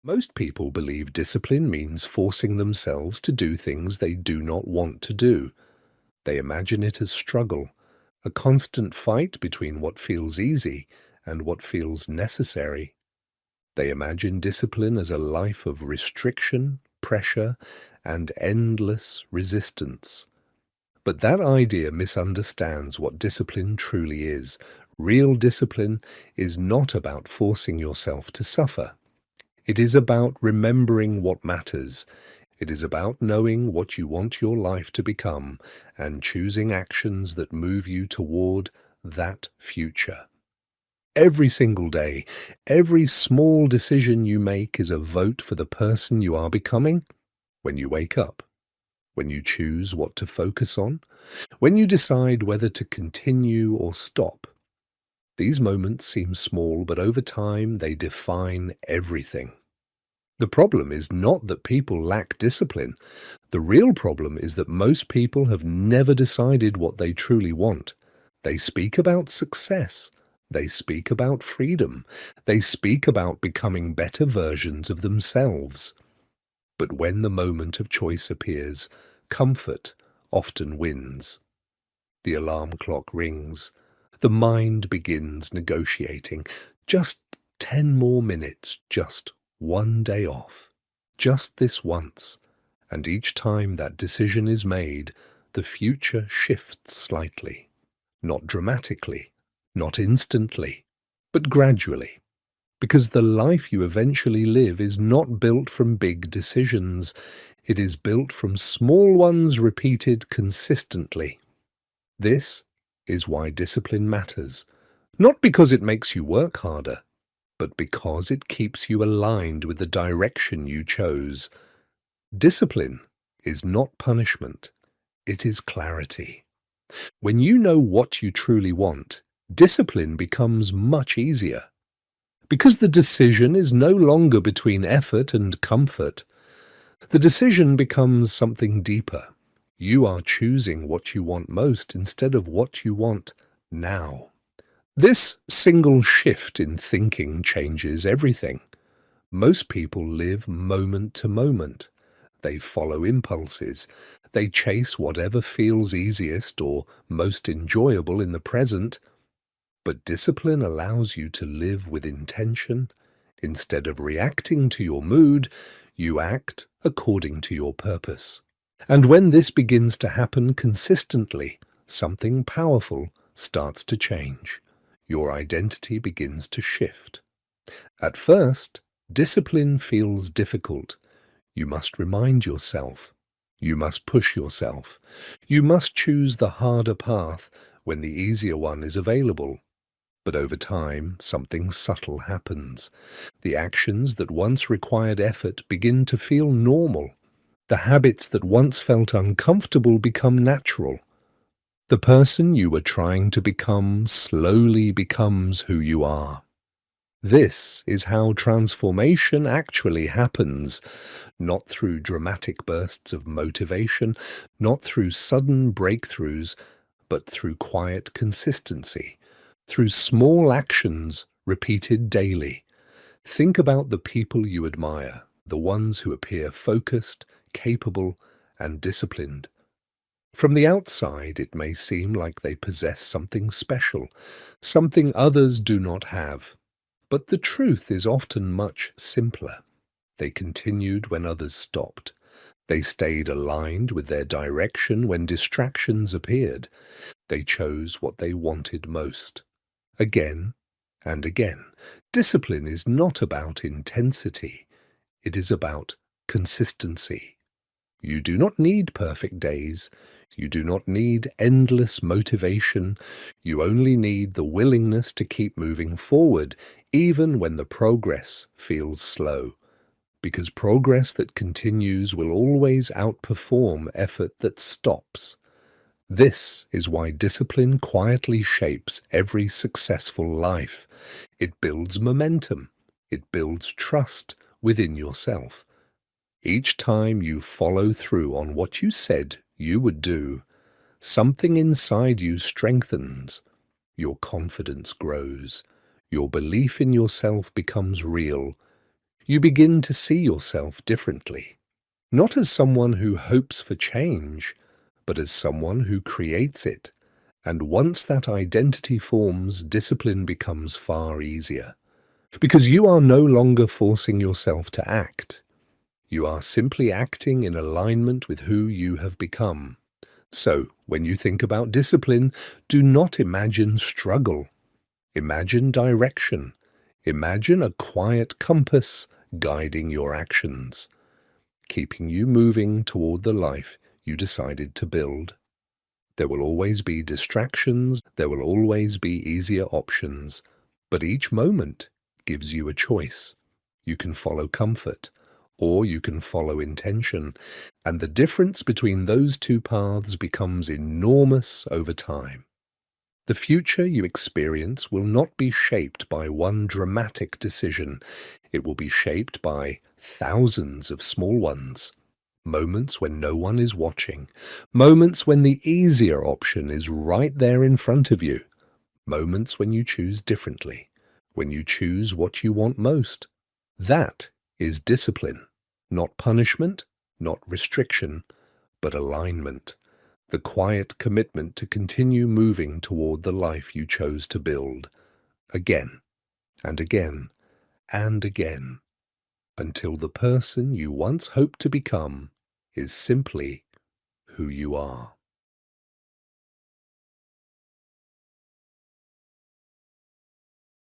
Most people believe discipline means forcing themselves to do things they do not want to do. They imagine it as struggle, a constant fight between what feels easy and what feels necessary. They imagine discipline as a life of restriction, pressure, and endless resistance. But that idea misunderstands what discipline truly is. Real discipline is not about forcing yourself to suffer. It is about remembering what matters. It is about knowing what you want your life to become and choosing actions that move you toward that future. Every single day, every small decision you make is a vote for the person you are becoming. When you wake up, when you choose what to focus on, when you decide whether to continue or stop. These moments seem small, but over time they define everything. The problem is not that people lack discipline. The real problem is that most people have never decided what they truly want. They speak about success. They speak about freedom. They speak about becoming better versions of themselves. But when the moment of choice appears, comfort often wins. The alarm clock rings. The mind begins negotiating. Just 10 more minutes, just one day off. Just this once. And each time that decision is made, the future shifts slightly. Not dramatically, not instantly, but gradually. Because the life you eventually live is not built from big decisions. It is built from small ones repeated consistently. This is why discipline matters. Not because it makes you work harder, but because it keeps you aligned with the direction you chose. Discipline is not punishment. It is clarity. When you know what you truly want, discipline becomes much easier. Because the decision is no longer between effort and comfort. The decision becomes something deeper. You are choosing what you want most instead of what you want now. This single shift in thinking changes everything. Most people live moment to moment. They follow impulses. They chase whatever feels easiest or most enjoyable in the present. But discipline allows you to live with intention. Instead of reacting to your mood, you act according to your purpose. And when this begins to happen consistently, something powerful starts to change. Your identity begins to shift. At first, discipline feels difficult. You must remind yourself. You must push yourself. You must choose the harder path when the easier one is available. But over time, something subtle happens. The actions that once required effort begin to feel normal. The habits that once felt uncomfortable become natural. The person you were trying to become slowly becomes who you are. This is how transformation actually happens, not through dramatic bursts of motivation, not through sudden breakthroughs, but through quiet consistency, through small actions repeated daily. Think about the people you admire, the ones who appear focused, capable, and disciplined. From the outside, it may seem like they possess something special, something others do not have. But the truth is often much simpler. They continued when others stopped. They stayed aligned with their direction when distractions appeared. They chose what they wanted most. Again and again. Discipline is not about intensity. It is about consistency. You do not need perfect days. You do not need endless motivation. You only need the willingness to keep moving forward, even when the progress feels slow. Because progress that continues will always outperform effort that stops. This is why discipline quietly shapes every successful life. It builds momentum. It builds trust within yourself. Each time you follow through on what you said you would do, something inside you strengthens. Your confidence grows. Your belief in yourself becomes real. You begin to see yourself differently, not as someone who hopes for change, but as someone who creates it. And once that identity forms, discipline becomes far easier. Because you are no longer forcing yourself to act. You are simply acting in alignment with who you have become. So, when you think about discipline, do not imagine struggle. Imagine direction. Imagine a quiet compass guiding your actions, keeping you moving toward the life you decided to build. There will always be distractions, there will always be easier options, but each moment gives you a choice. You can follow comfort, or you can follow intention, and the difference between those two paths becomes enormous over time. The future you experience will not be shaped by one dramatic decision. It will be shaped by thousands of small ones. Moments when no one is watching. Moments when the easier option is right there in front of you. Moments when you choose differently. When you choose what you want most. That is discipline. Not punishment, not restriction, but alignment. The quiet commitment to continue moving toward the life you chose to build, again and again and again, until the person you once hoped to become is simply who you are.